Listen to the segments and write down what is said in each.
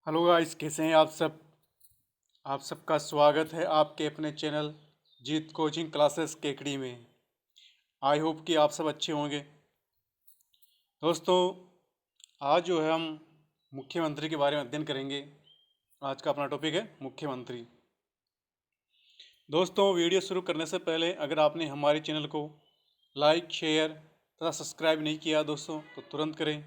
Hello guys, कैसे हैं आप सब। आप सबका स्वागत है आपके अपने चैनल जीत कोचिंग क्लासेस केकड़ी में। आई होप कि आप सब अच्छे होंगे। दोस्तों, आज जो है हम मुख्यमंत्री के बारे में अध्ययन करेंगे। आज का अपना टॉपिक है मुख्यमंत्री। दोस्तों, वीडियो शुरू करने से पहले अगर आपने हमारे चैनल को लाइक, शेयर तथा सब्सक्राइब नहीं किया दोस्तों तो तुरंत करें।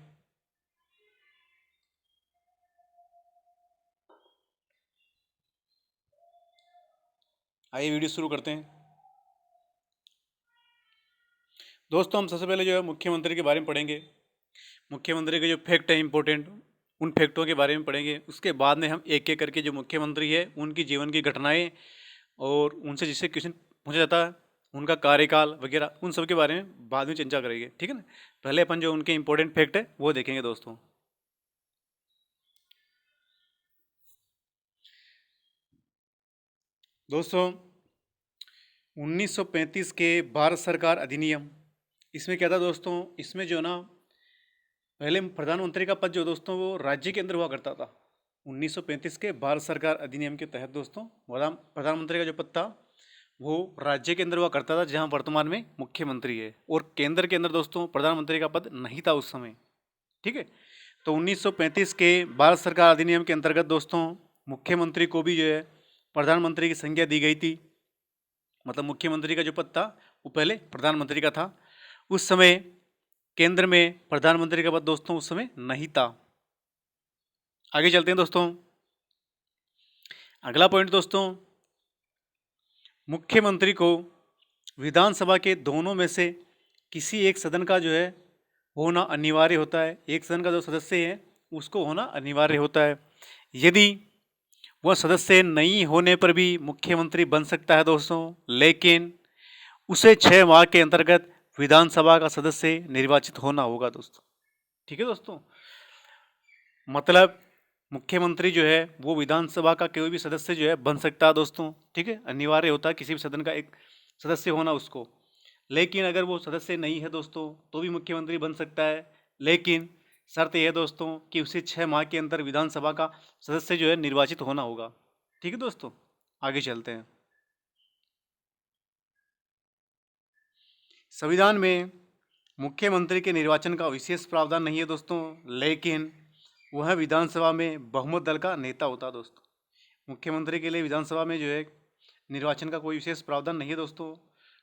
आइए वीडियो शुरू करते हैं। दोस्तों, हम सबसे पहले जो है मुख्यमंत्री के बारे में पढ़ेंगे। मुख्यमंत्री के जो फैक्ट है इंपॉर्टेंट, उन फैक्टों के बारे में पढ़ेंगे। उसके बाद में हम एक एक करके जो मुख्यमंत्री है उनकी जीवन की घटनाएं और उनसे जिससे क्वेश्चन पूछा जाता है, उनका कार्यकाल वगैरह, उन सब के बारे में बाद में चर्चा करेंगे। ठीक है ना। पहले अपन जो उनके इंपॉर्टेंट फैक्ट है वो देखेंगे दोस्तों। दोस्तों, 1935 के भारत सरकार अधिनियम, इसमें क्या था दोस्तों, इसमें जो ना पहले प्रधानमंत्री का पद जो दोस्तों वो राज्य के अंदर हुआ करता था। 1935 के भारत सरकार अधिनियम के तहत दोस्तों प्रधानमंत्री का जो पद था वो राज्य के अंदर हुआ करता था, जहां वर्तमान में मुख्यमंत्री है। और केंद्र के अंदर दोस्तों प्रधानमंत्री का पद नहीं था उस समय। ठीक है। तो 1935 के भारत सरकार अधिनियम के अंतर्गत दोस्तों मुख्यमंत्री को भी जो है प्रधानमंत्री की संज्ञा दी गई थी। मतलब मुख्यमंत्री का जो पद था वो पहले प्रधानमंत्री का था। उस समय केंद्र में प्रधानमंत्री का पद दोस्तों उस समय नहीं था। आगे चलते हैं दोस्तों। अगला पॉइंट दोस्तों, मुख्यमंत्री को विधानसभा के दोनों में से किसी एक सदन का जो है होना अनिवार्य होता है। एक सदन का जो सदस्य है उसको होना अनिवार्य होता है। यदि वह सदस्य नहीं होने पर भी मुख्यमंत्री बन सकता है दोस्तों, लेकिन उसे 6 माह के अंतर्गत विधानसभा का सदस्य निर्वाचित होना होगा दोस्तों। ठीक है दोस्तों। मतलब मुख्यमंत्री जो है वो विधानसभा का कोई भी सदस्य जो है बन सकता है दोस्तों। ठीक है। अनिवार्य होता है किसी भी सदन का एक सदस्य होना उसको। लेकिन अगर वो सदस्य नहीं है दोस्तों तो भी मुख्यमंत्री बन सकता है, लेकिन शर्त यह है दोस्तों कि उसे 6 माह के अंदर विधानसभा का सदस्य जो है निर्वाचित होना होगा। ठीक है दोस्तों। आगे चलते हैं। संविधान में मुख्यमंत्री के निर्वाचन का विशेष प्रावधान नहीं है दोस्तों, लेकिन वह विधानसभा में बहुमत दल का नेता होता है दोस्तों। मुख्यमंत्री के लिए विधानसभा में जो है निर्वाचन का कोई विशेष प्रावधान नहीं है दोस्तों,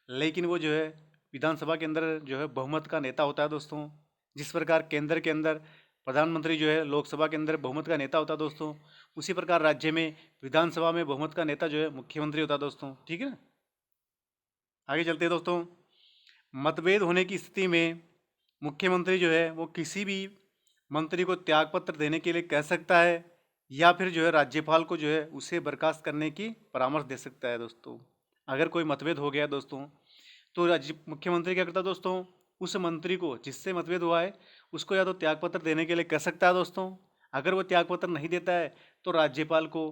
लेकिन वो जो है विधानसभा के अंदर जो है बहुमत का नेता होता है दोस्तों। जिस प्रकार केंद्र के अंदर प्रधानमंत्री जो है लोकसभा के अंदर बहुमत का नेता होता है दोस्तों, उसी प्रकार राज्य में विधानसभा में बहुमत का नेता जो है मुख्यमंत्री होता है दोस्तों। ठीक है ना। आगे चलते हैं दोस्तों। मतभेद होने की स्थिति में मुख्यमंत्री जो है वो किसी भी मंत्री को त्यागपत्र देने के लिए कह सकता है, या फिर जो है राज्यपाल को जो है उसे बर्खास्त करने की परामर्श दे सकता है दोस्तों। अगर कोई मतभेद हो गया दोस्तों तो राज्य मुख्यमंत्री क्या करता है दोस्तों, उस मंत्री को जिससे मतभेद हुआ है उसको या तो त्यागपत्र देने के लिए कह सकता है दोस्तों। अगर वो त्यागपत्र नहीं देता है तो राज्यपाल को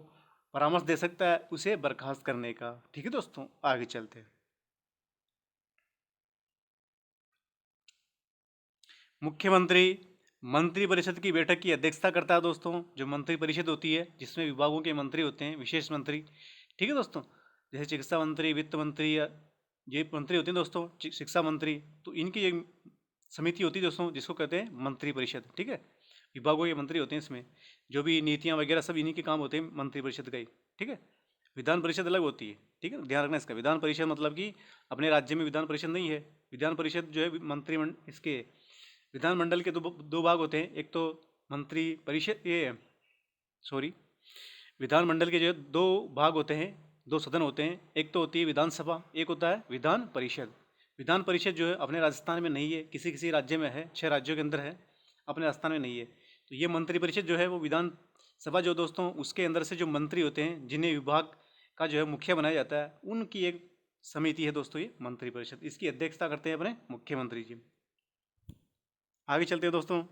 परामर्श दे सकता है उसे बर्खास्त करने का। ठीक है दोस्तों। आगे चलते हैं। मुख्यमंत्री मंत्रिपरिषद की बैठक की अध्यक्षता करता है दोस्तों। जो मंत्रिपरिषद होती है जिसमें विभागों के मंत्री होते हैं, विशेष मंत्री। ठीक है दोस्तों। जैसे चिकित्सा मंत्री, वित्त मंत्री, या ये मंत्री होते हैं दोस्तों, शिक्षा मंत्री। तो इनकी एक समिति होती है दोस्तों जिसको कहते हैं मंत्रिपरिषद। ठीक है। विभागों के मंत्री होते हैं इसमें, जो भी नीतियाँ वगैरह सब इन्हीं के काम होते हैं मंत्रिपरिषद का ही। ठीक है। विधान परिषद अलग होती है। ठीक है, ध्यान रखना इसका। विधान परिषद मतलब कि अपने राज्य में विधान परिषद नहीं है। विधान परिषद जो है मंत्रिमंडल, इसके विधानमंडल के दो भाग होते हैं। एक तो मंत्री परिषद, ये सॉरी, विधानमंडल के जो है दो भाग होते हैं, दो सदन होते हैं। एक तो होती है विधानसभा, एक होता है विधान परिषद। विधान परिषद जो है अपने राजस्थान में नहीं है, किसी किसी राज्य में है, 6 राज्यों के अंदर है, अपने राजस्थान में नहीं है। तो ये मंत्रिपरिषद जो है वो विधानसभा जो दोस्तों उसके अंदर से जो मंत्री होते हैं जिन्हें विभाग का जो है मुखिया बनाया जाता है, उनकी एक समिति है दोस्तों ये मंत्रिपरिषद। इसकी अध्यक्षता करते हैं अपने मुख्यमंत्री जी। आगे चलते हैं दोस्तों।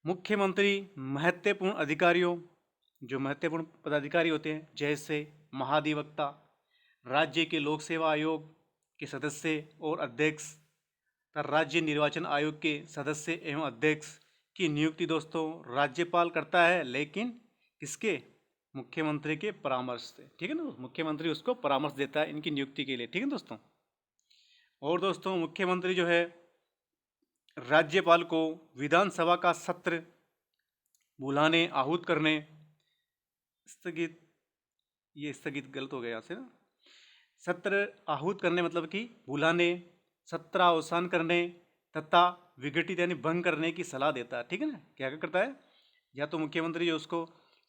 मुख्यमंत्री महत्वपूर्ण अधिकारियों, जो महत्वपूर्ण पदाधिकारी होते हैं, जैसे महाधिवक्ता, राज्य के लोक सेवा आयोग के सदस्य और अध्यक्ष, तथा राज्य निर्वाचन आयोग के सदस्य एवं अध्यक्ष, की नियुक्ति दोस्तों राज्यपाल करता है, लेकिन किसके? मुख्यमंत्री के परामर्श से। ठीक है ना, मुख्यमंत्री उसको परामर्श देता है इनकी नियुक्ति के लिए। ठीक है दोस्तों। और दोस्तों मुख्यमंत्री जो है राज्यपाल को विधानसभा का सत्र बुलाने, आहूत करने, स्थगित, ये स्थगित गलत हो गया यहाँ से ना, सत्र आहूत करने मतलब कि बुलाने, सत्रावसान करने तथा विघटित यानी भंग करने की सलाह देता है। ठीक है ना, क्या क्या करता है? या तो मुख्यमंत्री जो उसको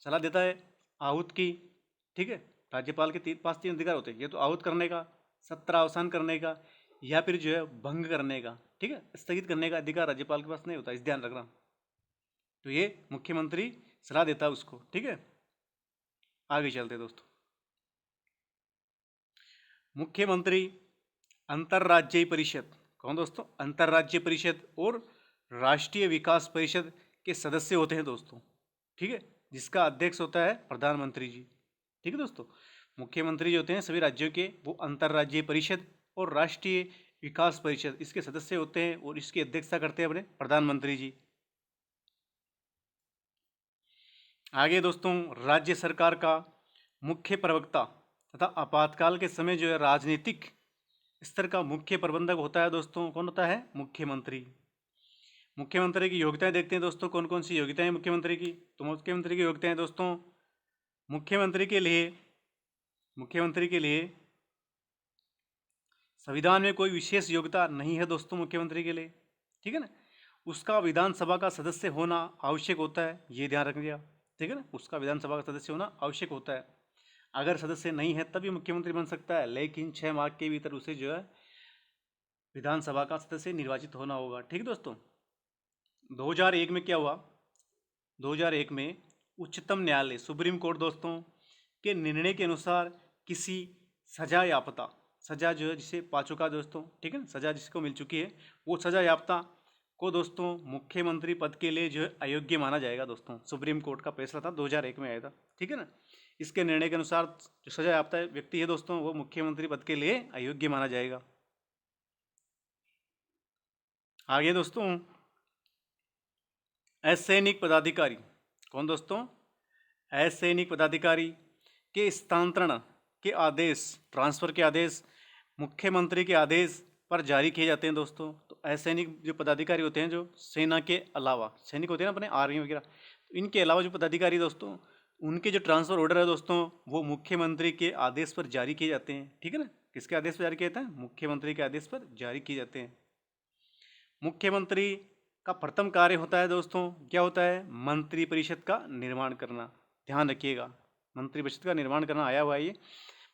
सलाह देता है आहूत की, ठीक है, राज्यपाल के पास 3 अधिकार होते हैं, ये तो आहूत करने का, सत्रावसान करने का, या फिर जो है भंग करने का। ठीक है, स्थगित करने का अधिकार राज्यपाल के पास नहीं होता, इस ध्यान रखना। तो ये मुख्यमंत्री सलाह देता है उसको। ठीक है, आगे चलते दोस्तों। मुख्यमंत्री अंतर्राज्यीय परिषद, कौन दोस्तों? अंतर्राज्यीय परिषद और राष्ट्रीय विकास परिषद के सदस्य होते हैं दोस्तों। ठीक है, जिसका अध्यक्ष होता है प्रधानमंत्री जी। ठीक है दोस्तों, मुख्यमंत्री जो होते हैं सभी राज्यों के, वो अंतर्राज्यीय परिषद और राष्ट्रीय विकास परिषद इसके सदस्य होते हैं, और इसकी अध्यक्षता करते हैं अपने प्रधानमंत्री जी। आगे दोस्तों, राज्य सरकार का मुख्य प्रवक्ता तथा आपातकाल के समय जो है राजनीतिक स्तर का मुख्य प्रबंधक होता है दोस्तों, कौन होता है? मुख्यमंत्री। मुख्यमंत्री की योग्यताएं देखते हैं दोस्तों, कौन कौन सी योग्यताएं मुख्यमंत्री की। तो मुख्यमंत्री की योग्यताएं दोस्तों, मुख्यमंत्री के लिए संविधान में कोई विशेष योग्यता नहीं है दोस्तों मुख्यमंत्री के लिए। ठीक है ना, उसका विधानसभा का सदस्य होना आवश्यक होता है, ये ध्यान रखिए आप। ठीक है ना, उसका विधानसभा का सदस्य होना आवश्यक होता है। अगर सदस्य नहीं है तभी मुख्यमंत्री बन सकता है, लेकिन 6 माह के भीतर उसे जो है विधानसभा का सदस्य निर्वाचित होना होगा। ठीक है दोस्तों। 2001 में क्या हुआ? 2001 में उच्चतम न्यायालय, सुप्रीम कोर्ट दोस्तों, के निर्णय के अनुसार किसी सजा याफ्ता, सजा जो है जिसे पा चुका दोस्तों, ठीक है, सजा जिसको मिल चुकी है, वो सजा याफ्ता को दोस्तों मुख्यमंत्री पद के लिए जो है अयोग्य माना जाएगा दोस्तों। सुप्रीम कोर्ट का फैसला था, 2001 में आया था। ठीक है ना, इसके निर्णय के अनुसार जो सजा याफ्ता व्यक्ति है दोस्तों, वो मुख्यमंत्री पद के लिए अयोग्य माना जाएगा। आगे दोस्तों, असैनिक पदाधिकारी, कौन दोस्तों? असैनिक पदाधिकारी के स्थानांतरण के आदेश, ट्रांसफर के आदेश मुख्यमंत्री के आदेश पर जारी किए जाते हैं दोस्तों। तो असैनिक जो पदाधिकारी होते हैं, जो सेना के अलावा, सैनिक होते हैं ना अपने आर्मी वगैरह, तो इनके अलावा जो पदाधिकारी दोस्तों, उनके जो ट्रांसफर ऑर्डर है दोस्तों, वो मुख्यमंत्री के आदेश पर जारी किए जाते हैं। ठीक है ना, किसके आदेश पर जारी किए जाते हैं? मुख्यमंत्री के आदेश पर जारी किए जाते हैं। मुख्यमंत्री का प्रथम कार्य होता है दोस्तों, क्या होता है? मंत्रिपरिषद का निर्माण करना। ध्यान रखिएगा, मंत्रिपरिषद का निर्माण करना आया हुआ है ये।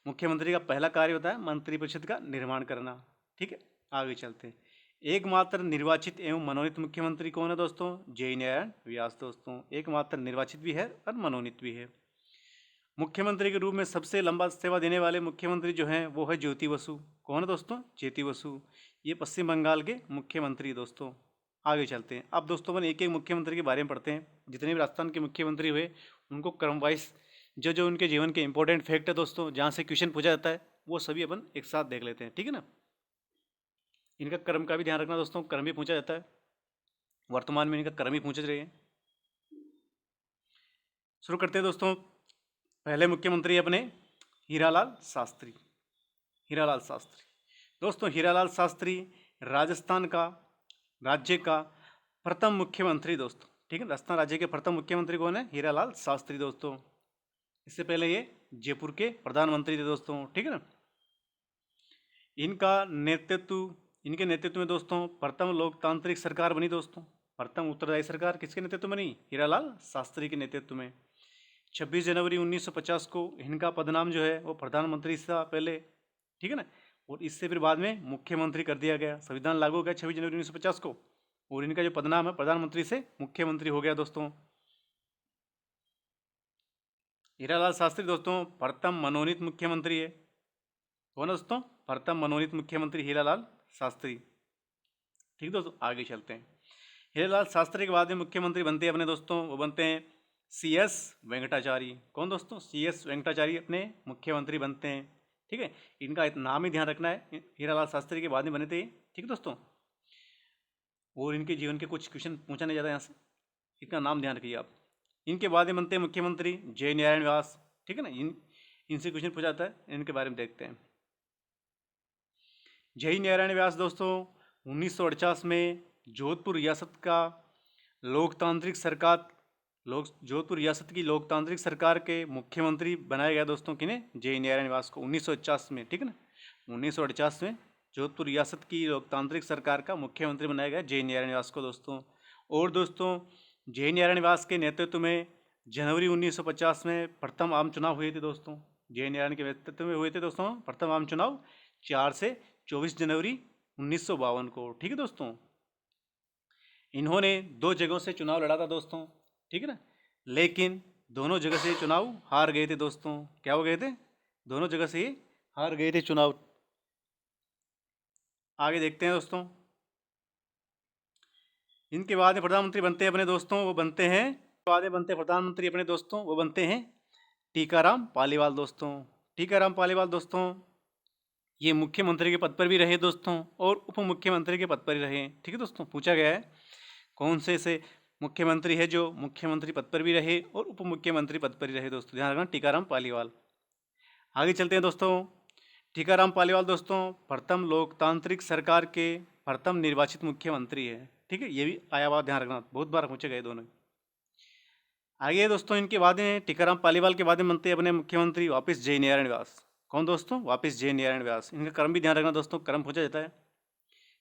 मुख्यमंत्री का पहला कार्य होता है मंत्रिपरिषद का निर्माण करना। ठीक है, आगे चलते हैं। एकमात्र निर्वाचित एवं मनोनीत मुख्यमंत्री कौन है दोस्तों? जय नारायण व्यास दोस्तों, एकमात्र निर्वाचित भी है और मनोनीत भी है। मुख्यमंत्री के रूप में सबसे लंबा सेवा देने वाले मुख्यमंत्री जो हैं वो है ज्योति बसु। कौन है दोस्तों? ज्योति बसु। ये पश्चिम बंगाल के मुख्यमंत्री दोस्तों। आगे चलते हैं। अब दोस्तों अपन एक एक मुख्यमंत्री के बारे में पढ़ते हैं। जितने भी राजस्थान के मुख्यमंत्री हुए उनको क्रम वाइज जो जो उनके जीवन के इंपॉर्टेंट फैक्ट है दोस्तों, जहाँ से क्वेश्चन पूछा जाता है, वो सभी अपन एक साथ देख लेते हैं। ठीक है ना, इनका क्रम का भी ध्यान रखना दोस्तों, क्रम भी पूछा जाता है, वर्तमान में इनका क्रम ही पूछ रहे हैं। शुरू करते हैं दोस्तों। पहले मुख्यमंत्री अपने हीरालाल शास्त्री। हीरालाल शास्त्री दोस्तों, हीरालाल शास्त्री राजस्थान का राज्य का प्रथम मुख्यमंत्री दोस्तों। ठीक है, राजस्थान राज्य के प्रथम मुख्यमंत्री कौन है? हीरालाल शास्त्री दोस्तों। इससे पहले ये जयपुर के प्रधानमंत्री थे दोस्तों। ठीक है ना, इनके नेतृत्व में दोस्तों प्रथम लोकतांत्रिक सरकार बनी दोस्तों। प्रथम उत्तरदायी सरकार किसके नेतृत्व में बनी? हीरालाल शास्त्री के नेतृत्व में। 26 जनवरी 1950 को इनका पदनाम जो है वो प्रधानमंत्री था पहले। ठीक है ना, और इससे फिर बाद में मुख्यमंत्री कर दिया गया। संविधान लागू हो गया 26 जनवरी 1950 को, और इनका जो पदनाम है प्रधानमंत्री से मुख्यमंत्री हो गया दोस्तों। हीरालाल शास्त्री दोस्तों प्रथम मनोनीत मुख्यमंत्री है। कौन है दोस्तों? प्रथम मनोनीत मुख्यमंत्री हीरालाल शास्त्री। ठीक दोस्तों, आगे चलते हैं। हीरालाल शास्त्री के बाद में मुख्यमंत्री बनते हैं अपने दोस्तों, वो बनते हैं CS वेंकटाचार्य। कौन दोस्तों? CS वेंकटाचार्य अपने मुख्यमंत्री बनते हैं। ठीक है, इनका नाम ही ध्यान रखना है, हीरालाल शास्त्री के बाद में बने थे। ठीक है दोस्तों, और इनके जीवन के कुछ क्वेश्चन पूछा नहीं जाता यहाँ से। इनका नाम ध्यान रखिए आप। इनके बाद में बनते हैं मुख्यमंत्री जय नारायण व्यास, ठीक है ना। इनसे क्वेश्चन पूछा जाता है, इनके बारे में देखते हैं। जय नारायण व्यास दोस्तों 1948 में जोधपुर रियासत का लोकतांत्रिक सरकार जोधपुर रियासत की लोकतांत्रिक सरकार के मुख्यमंत्री बनाया गया दोस्तों। किन्हें? जय नारायण व्यास को 1949 में, ठीक है ना। 1949 में जोधपुर रियासत की लोकतांत्रिक सरकार का मुख्यमंत्री बनाया गया जय नारायण व्यास को दोस्तों। और दोस्तों जय नारायण व्यास के नेतृत्व में जनवरी 1950 में प्रथम आम चुनाव हुए थे दोस्तों। जय नारायण के नेतृत्व में हुए थे दोस्तों प्रथम आम चुनाव 4 से 24 जनवरी 1952 को, ठीक है दोस्तों। इन्होंने 2 जगहों से चुनाव लड़ा था दोस्तों, ठीक है ना, लेकिन दोनों जगह से चुनाव हार गए थे दोस्तों। क्या हो गए थे? दोनों जगह से हार गए थे चुनाव। आगे देखते हैं दोस्तों। इनके बाद में प्रधानमंत्री बनते हैं अपने दोस्तों, वो बनते हैं बाद में बनते हैं प्रधानमंत्री अपने दोस्तों, वो बनते हैं टीकाराम पालीवाल दोस्तों। टीकाराम पालीवाल दोस्तों ये मुख्यमंत्री के पद पर भी रहे दोस्तों और उप मुख्यमंत्री के पद पर ही रहे, ठीक है दोस्तों। पूछा गया है कौन से मुख्यमंत्री है जो मुख्यमंत्री पद पर भी रहे और उप मुख्यमंत्री पद पर ही रहे दोस्तों। ध्यान रखना, टीकाराम पालीवाल। आगे चलते हैं दोस्तों। टीकाराम पालीवाल दोस्तों प्रथम लोकतांत्रिक सरकार के प्रथम निर्वाचित मुख्यमंत्री है, ठीक है। ये भी आया हुआ ध्यान रखना, बहुत बार पूछे गए दोनों। आगे दोस्तों इनके बाद में टीकाराम पालीवाल के बाद में बनते हैं अपने मुख्यमंत्री वापस जय नारायण व्यास। कौन दोस्तों? वापस जय नारायण व्यास। इनका क्रम भी ध्यान रखना दोस्तों, क्रम पूछा जाता है,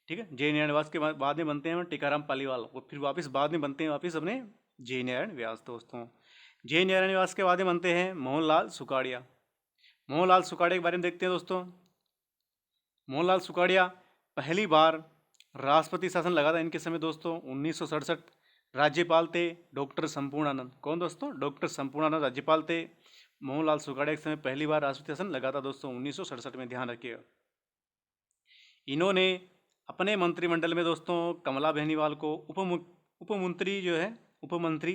ठीक है। जय नारायण व्यास के बाद में बनते हैं टीकाराम पालीवाल और फिर वापस बाद में बनते हैं वापस अपने जय नारायण व्यास दोस्तों। जय नारायण व्यास के बाद में बनते हैं मोहनलाल सुखाड़िया। मोहनलाल सुखाड़िया के बारे में देखते हैं दोस्तों। मोहनलाल सुखाड़िया पहली बार राष्ट्रपति शासन लगा था इनके समय दोस्तों 1967। राज्यपाल थे डॉक्टर संपूर्णानंद। कौन दोस्तों? डॉक्टर संपूर्णानंद राज्यपाल थे। मोहनलाल सुखाड़िया के समय पहली बार राष्ट्रपति शासन लगा था दोस्तों 1967 में, ध्यान रखिएगा। इन्होंने अपने मंत्रिमंडल में दोस्तों कमला बेनीवाल को उपमंत्री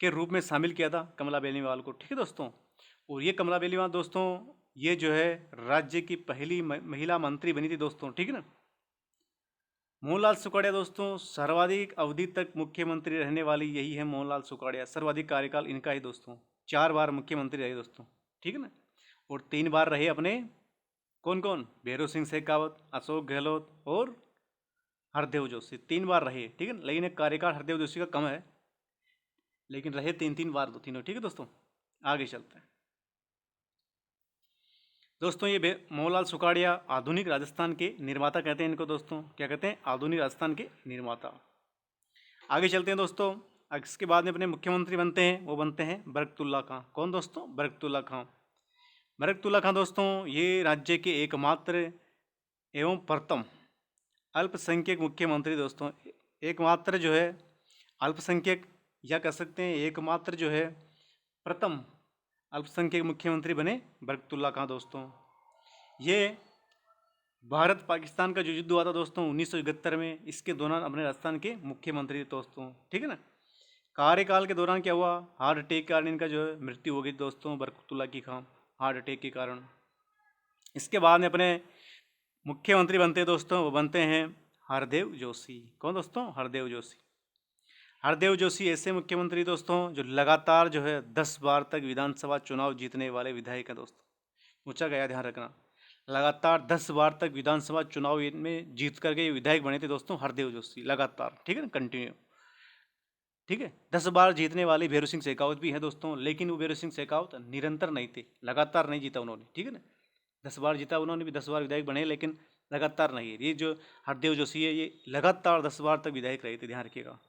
के रूप में शामिल किया था, कमला बेनीवाल को, ठीक है दोस्तों। और ये कमला बेनीवाल दोस्तों ये जो है राज्य की पहली महिला मंत्री बनी थी दोस्तों, ठीक है ना। मोहनलाल सुखाड़िया दोस्तों सर्वाधिक अवधि तक मुख्यमंत्री रहने वाली यही है मोहनलाल सुखाड़िया। सर्वाधिक कार्यकाल इनका ही दोस्तों, 4 बार मुख्यमंत्री रहे दोस्तों, ठीक है ना। और 3 बार रहे अपने कौन कौन? भैरों सिंह शेखावत, अशोक गहलोत और हरदेव जोशी। 3 बार रहे, ठीक है। लेकिन एक कार्यकाल हरदेव जोशी का कम है, लेकिन रहे 3 बार दो तीनों, ठीक है दोस्तों। आगे चलते हैं दोस्तों। ये मोहनलाल सुखाड़िया आधुनिक राजस्थान के निर्माता कहते हैं इनको दोस्तों। क्या कहते हैं? आधुनिक राजस्थान के निर्माता। आगे चलते हैं दोस्तों। इसके बाद में अपने मुख्यमंत्री बनते हैं, वो बनते हैं बरकतुल्ला खां। कौन दोस्तों? बरकतुल्ला खां। बरकतुल्ला खां दोस्तों ये राज्य के एकमात्र एवं प्रथम अल्पसंख्यक मुख्यमंत्री दोस्तों। एकमात्र जो है अल्पसंख्यक, या कह सकते हैं एकमात्र जो है प्रथम अल्पसंख्यक मुख्यमंत्री बने बरकतुल्ला खां दोस्तों। ये भारत पाकिस्तान का जो युद्ध हुआ था दोस्तों 1971 में, इसके दौरान अपने राजस्थान के मुख्यमंत्री दोस्तों, ठीक है ना। कार्यकाल के दौरान क्या हुआ? हार्ट अटैक के कारण इनका जो है मृत्यु हो गई दोस्तों बरकतुल्ला की खां, हार्ट अटैक के कारण। इसके बाद में अपने मुख्यमंत्री बनते हैं दोस्तों, वो बनते हैं हरदेव जोशी। कौन दोस्तों? हरदेव जोशी। हरदेव जोशी ऐसे मुख्यमंत्री दोस्तों जो लगातार जो है 10 बार तक विधानसभा चुनाव जीतने वाले विधायक हैं दोस्तों। पूछा गया, ध्यान रखना, लगातार 10 बार तक विधानसभा चुनाव में जीत करके विधायक बने थे दोस्तों हरदेव जोशी, लगातार, ठीक है ना, कंटिन्यू, ठीक है। 10 बार जीतने वाले भैरों सिंह शेखावत भी हैं दोस्तों, लेकिन वो भैरों सिंह शेखावत निरंतर नहीं थे, लगातार नहीं जीता उन्होंने, ठीक है ना। 10 बार जीता उन्होंने भी, 10 बार विधायक बने, लेकिन लगातार नहीं है। ये जो हरदेव जोशी है ये लगातार 10 बार तक विधायक रहे थे, ध्यान रखिएगा।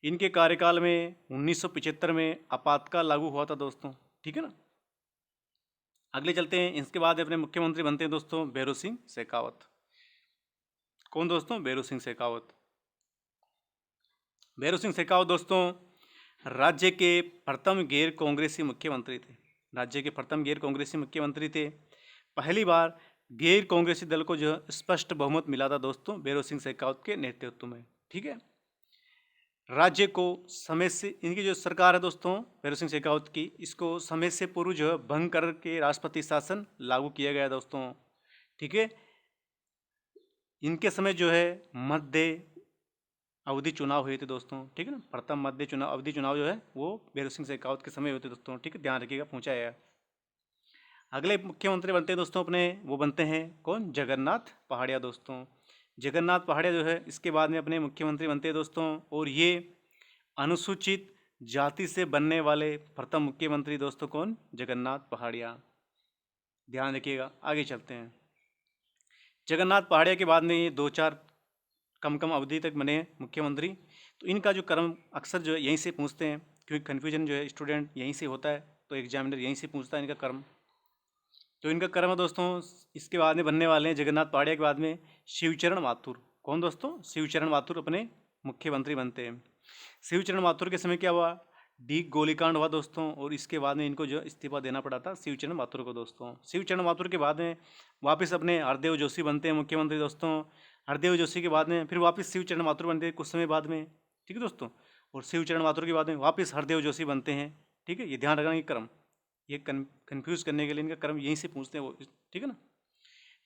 इनके कार्यकाल में 1975 में आपातकाल लागू हुआ था दोस्तों, ठीक है ना। अगले चलते हैं। इसके बाद अपने मुख्यमंत्री बनते हैं दोस्तों भैरों सिंह शेखावत। कौन दोस्तों? भैरों सिंह शेखावत। भैरों सिंह शेखावत दोस्तों राज्य के प्रथम गैर कांग्रेसी मुख्यमंत्री थे। राज्य के प्रथम गैर कांग्रेसी मुख्यमंत्री थे। पहली बार गैर कांग्रेसी दल को जो स्पष्ट बहुमत मिला था दोस्तों भैरों सिंह शेखावत के नेतृत्व में, ठीक है। राज्य को समय से, इनकी जो सरकार है दोस्तों भैरों सिंह शेखावत की, इसको समय से पूर्व जो है भंग करके राष्ट्रपति शासन लागू किया गया दोस्तों, ठीक है। इनके समय जो है मध्य अवधि चुनाव हुए थे दोस्तों, ठीक है ना। प्रथम मध्य चुनाव अवधि चुनाव जो है वो भैरव सिंह शेखावत के समय हुए थे दोस्तों, ठीक है, ध्यान रखिएगा, पूछा है। अगले मुख्यमंत्री बनते हैं दोस्तों अपने, वो बनते हैं कौन, जगन्नाथ पहाड़िया दोस्तों। जगन्नाथ पहाड़िया जो है इसके बाद में अपने मुख्यमंत्री बनते हैं दोस्तों, और ये अनुसूचित जाति से बनने वाले प्रथम मुख्यमंत्री दोस्तों कौन, जगन्नाथ पहाड़िया, ध्यान रखिएगा। आगे चलते हैं। जगन्नाथ पहाड़िया के बाद में ये दो चार कम कम अवधि तक बने मुख्यमंत्री। तो इनका जो क्रम अक्सर जो है यहीं से पूछते हैं, क्योंकि कन्फ्यूजन जो है स्टूडेंट यहीं से होता है, तो एग्जामिनर यहीं से पूछता है इनका क्रम। तो इनका क्रम है दोस्तों, इसके बाद में बनने वाले हैं जगन्नाथ पहाड़िया के बाद में शिवचरण माथुर। कौन दोस्तों, शिवचरण माथुर अपने मुख्यमंत्री बनते हैं। शिवचरण माथुर के समय क्या हुआ, डी गोलीकांड हुआ दोस्तों, और इसके बाद में इनको जो इस्तीफा देना पड़ा था शिवचरण माथुर को दोस्तों। शिवचरण माथुर के बाद में वापस अपने हरदेव जोशी बनते हैं मुख्यमंत्री दोस्तों। हरदेव जोशी के बाद में फिर वापस शिवचरण माथुर बनते हैं कुछ समय बाद में, ठीक है दोस्तों। और शिवचरण माथुर के बाद में वापस हरदेव जोशी बनते हैं, ठीक है, ये ध्यान रखना ये क्रम, ये कन्फ्यूज करने के लिए इनका क्रम यहीं से पूछते हैं वो, ठीक है ना।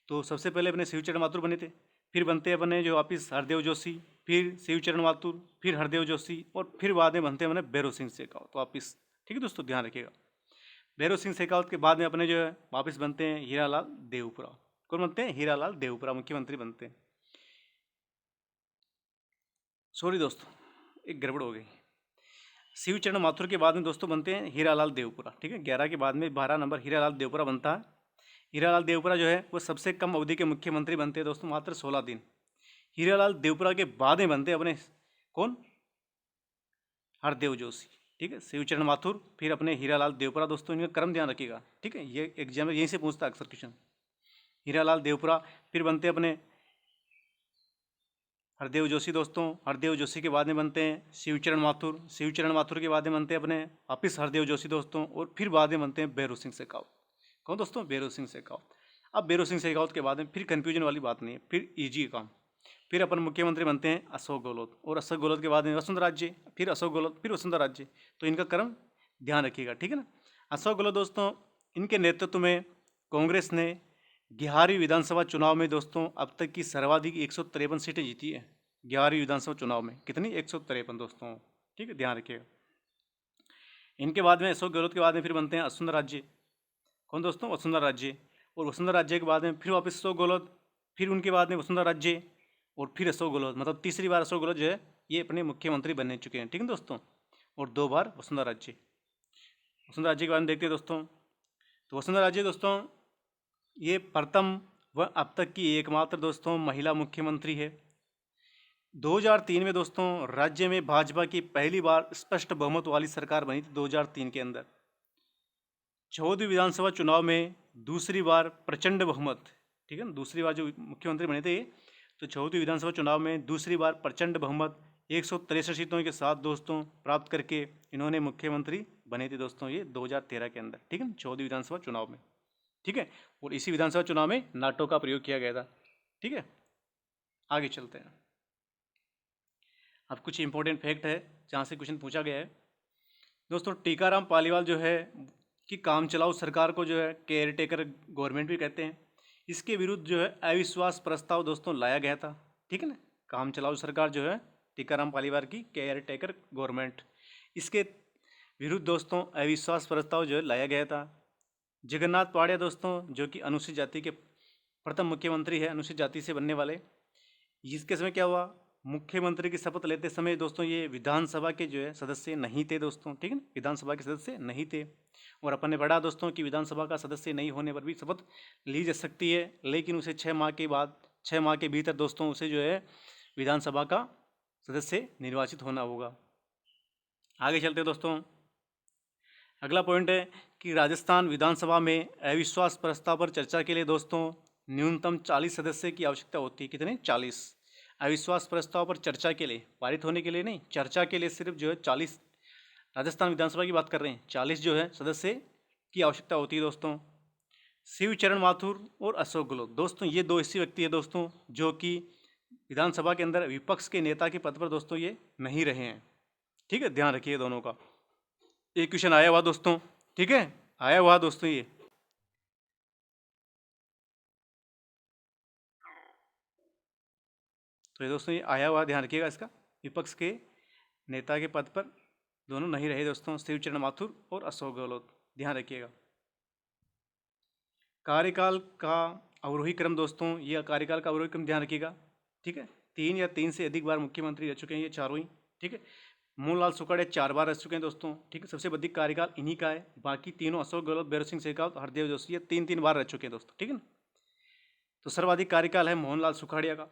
तो सबसे पहले अपने शिवचरण माथुर बने थे, फिर बनते हैं अपने जो वापिस हरदेव जोशी, फिर शिवचरण माथुर, फिर हरदेव जोशी, और फिर बाद में बनते हैं अपने भैरव सिंह शेखावत वापिस, ठीक है दोस्तों, ध्यान रखिएगा। भैरव सिंह शेखावत के बाद में अपने जो है वापस बनते हैं हीरालाल देवपुरा। कौन बनते हैं, हीरालाल देवपुरा मुख्यमंत्री बनते हैं। सॉरी दोस्तों, एक गड़बड़ हो गई। शिवचरण माथुर के बाद में दोस्तों बनते हैं हीरालाल देवपुरा, ठीक है, 11 के बाद में 12 नंबर हीरालाल देवपुरा बनता है। हीरालाल देवपुरा जो है वो सबसे कम अवधि के मुख्यमंत्री बनते हैं दोस्तों, मात्र 16 दिन। हीरालाल देवपुरा के बाद में बनते हैं अपने कौन, हरदेव जोशी, ठीक है, शिवचरण माथुर, फिर अपने हीरालाल देवपुरा दोस्तों, इनका क्रम ध्यान रखिएगा, ठीक है, ये एग्जाम में यहीं से पूछता है अक्सर क्वेश्चन। हीरालाल देवपुरा, फिर बनते हैं अपने हरदेव जोशी दोस्तों। हरदेव जोशी के बाद में बनते हैं शिवचरण माथुर। शिवचरण माथुर के बाद में बनते हैं अपने वापिस हरदेव जोशी दोस्तों, और फिर बाद में बनते हैं भैरव सिंह शेखावत। कौन दोस्तों, भैरव सिंह शेखावत। अब भैरव सिंह शेखावत के बाद में फिर कन्फ्यूजन वाली बात नहीं है, फिर ईजी काम। फिर अपन मुख्यमंत्री बनते हैं अशोक गहलोत, और अशोक गहलोत के बाद में वसुंधरा राज्य, फिर अशोक गहलोत, फिर वसुंधरा राज्य। तो इनका क्रम ध्यान रखिएगा, ठीक है ना। अशोक गहलोत दोस्तों, इनके नेतृत्व में कांग्रेस ने 11वीं विधानसभा चुनाव में दोस्तों अब तक की सर्वाधिक 153 सीटें जीती है। 11वीं विधानसभा चुनाव में कितनी, 153 दोस्तों, ठीक है, ध्यान रखिएगा। इनके बाद में अशोक गहलोत के बाद में फिर बनते हैं वसुंधरा राज्य। कौन दोस्तों, वसुंधरा राज्य। और वसुंधरा राज्य के बाद में फिर वापस अशोक गहलोत, फिर उनके बाद में वसुंधरा राज्य, और फिर अशोक गहलोत, मतलब तीसरी बार अशोक गहलोत जो है ये अपने मुख्यमंत्री बनने चुके हैं, ठीक है दोस्तों। और 2 बार वसुंधरा राज्य। वसुंधरा राज्य के बारे में देखते हैं दोस्तों। तो वसुंधरा राज्य दोस्तों ये प्रथम व अब तक की एकमात्र दोस्तों महिला मुख्यमंत्री है। 2003 में दोस्तों राज्य में भाजपा की पहली बार स्पष्ट बहुमत वाली सरकार बनी थी 2003 के अंदर। 14वीं विधानसभा चुनाव में दूसरी बार प्रचंड बहुमत, ठीक है ना, दूसरी बार जो मुख्यमंत्री बने थे, तो 14वीं विधानसभा चुनाव में दूसरी बार प्रचंड बहुमत 163 सीटों के साथ दोस्तों प्राप्त करके इन्होंने मुख्यमंत्री बने थे दोस्तों, ये 2013 के अंदर, ठीक है, 14वीं विधानसभा चुनाव में, ठीक है। और इसी विधानसभा चुनाव में नाटो का प्रयोग किया गया था, ठीक है। आगे चलते हैं। अब कुछ इंपॉर्टेंट फैक्ट है जहाँ से क्वेश्चन पूछा गया है दोस्तों। टीकाराम पालीवाल जो है कि काम चलाऊ सरकार को जो है केयर टेकर गवर्नमेंट भी कहते हैं। इसके विरुद्ध जो है अविश्वास प्रस्ताव दोस्तों लाया गया था, ठीक है ना। काम चलाऊ सरकार जो है टीकाराम पालीवाल की केयर टेकर गवर्नमेंट, इसके विरुद्ध दोस्तों अविश्वास प्रस्ताव जो है लाया गया था। जगन्नाथ पहाड़िया दोस्तों जो कि अनुसूचित जाति के प्रथम मुख्यमंत्री है, अनुसूचित जाति से बनने वाले। इसके समय क्या हुआ, मुख्यमंत्री की शपथ लेते समय दोस्तों ये विधानसभा के जो है सदस्य नहीं थे दोस्तों, ठीक है ना, विधानसभा के सदस्य नहीं थे। और अपन ने पढ़ा दोस्तों कि विधानसभा का सदस्य नहीं होने पर भी शपथ ली जा सकती है, लेकिन उसे 6 माह के बाद, 6 माह के भीतर दोस्तों उसे जो है विधानसभा का सदस्य निर्वाचित होना होगा। आगे चलते दोस्तों। अगला पॉइंट है कि राजस्थान विधानसभा में अविश्वास प्रस्ताव पर चर्चा के लिए दोस्तों न्यूनतम 40 सदस्य की आवश्यकता होती है। कितने, 40। अविश्वास प्रस्ताव पर चर्चा के लिए, पारित होने के लिए नहीं, चर्चा के लिए सिर्फ जो है 40, राजस्थान विधानसभा की बात कर रहे हैं, 40 जो है सदस्य की आवश्यकता होती है दोस्तों। शिवचरण माथुर और अशोक गहलोत दोस्तों ये 2 ऐसे व्यक्ति है दोस्तों जो कि विधानसभा के अंदर विपक्ष के नेता के पद पर दोस्तों ये नहीं रहे हैं, ठीक है, ध्यान रखिए दोनों का। एक क्वेश्चन आया हुआ दोस्तों, ठीक है, आया हुआ दोस्तों ये। तो ये दोस्तों ये आया हुआ, ध्यान रखिएगा इसका। विपक्ष के नेता के पद पर दोनों नहीं रहे दोस्तों, शिवचरण माथुर और अशोक गहलोत, ध्यान रखिएगा। कार्यकाल का अवरोही क्रम दोस्तों, ये कार्यकाल का अवरोही क्रम ध्यान रखिएगा, ठीक है। 3 या 3 से अधिक बार मुख्यमंत्री रह चुके हैं ये चारों ही, ठीक है। मोहनलाल सुखाड़िया 4 बार रह चुके हैं दोस्तों, ठीक है। सबसे अधिक कार्यकाल इन्हीं का है। बाकी तीनों अशोक गहलोत, भैरव सिंह शेखावत, हरदेव जोशी, ये 3-3 बार रह चुके हैं दोस्तों, ठीक है ना। तो सर्वाधिक कार्यकाल है मोहनलाल सुखाड़िया का,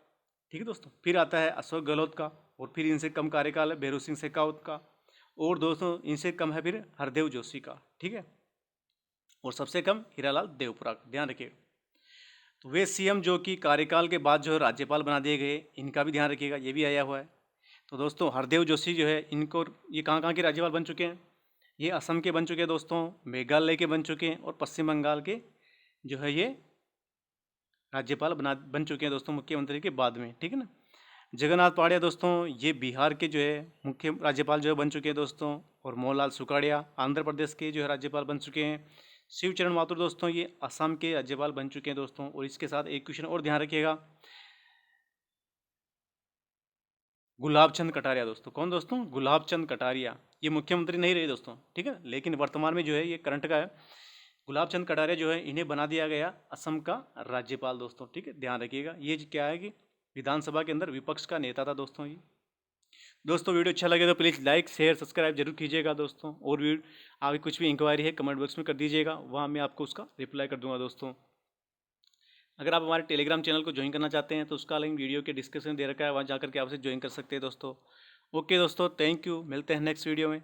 ठीक है दोस्तों। फिर आता है अशोक गहलोत का, और फिर इनसे कम कार्यकाल है भैरव सिंह शेखावत का, और दोस्तों इनसे कम है फिर हरदेव जोशी का, ठीक है। और सबसे कम हीरालाल देवपुरा का, ध्यान रखिएगा। तो वे सीएम जो कि कार्यकाल के बाद जो है राज्यपाल बना दिए गए, इनका भी ध्यान रखिएगा, ये भी आया हुआ है। तो दोस्तों हरदेव जोशी जो है, इनको ये कहाँ के राज्यपाल बन चुके हैं, ये असम के बन चुके हैं दोस्तों, मेघालय के बन चुके हैं, और पश्चिम बंगाल के जो है ये राज्यपाल बन चुके हैं दोस्तों मुख्यमंत्री के बाद में, ठीक है ना। जगन्नाथ पहाड़िया दोस्तों, ये बिहार के जो है मुख्य राज्यपाल जो है बन चुके हैं दोस्तों, और मोहनलाल सुखाड़िया आंध्र प्रदेश के जो है राज्यपाल बन चुके हैं। शिवचरण माथुर दोस्तों, ये असम के राज्यपाल बन चुके हैं दोस्तों। और इसके साथ एक क्वेश्चन और ध्यान रखिएगा, गुलाब चंद कटारिया दोस्तों, कौन दोस्तों, गुलाब चंद कटारिया, ये मुख्यमंत्री नहीं रहे दोस्तों, ठीक है, लेकिन वर्तमान में जो है ये करंट का है। गुलाब चंद कटारिया जो है, इन्हें बना दिया गया असम का राज्यपाल दोस्तों, ठीक है, ध्यान रखिएगा। ये क्या है कि विधानसभा के अंदर विपक्ष का नेता था दोस्तों ये। दोस्तों वीडियो अच्छा लगे तो प्लीज़ लाइक शेयर सब्सक्राइब जरूर कीजिएगा दोस्तों, और भी आगे कुछ भी इंक्वायरी है कमेंट बॉक्स में कर दीजिएगा, वहाँ मैं आपको उसका रिप्लाई कर दूंगा दोस्तों। अगर आप हमारे टेलीग्राम चैनल को ज्वाइन करना चाहते हैं तो उसका लिंक वीडियो के डिस्क्रिप्शन में दे रखा है, वहाँ जाकर के आप उसे ज्वाइन कर सकते हैं दोस्तों। ओके दोस्तों, थैंक यू, मिलते हैं नेक्स्ट वीडियो में।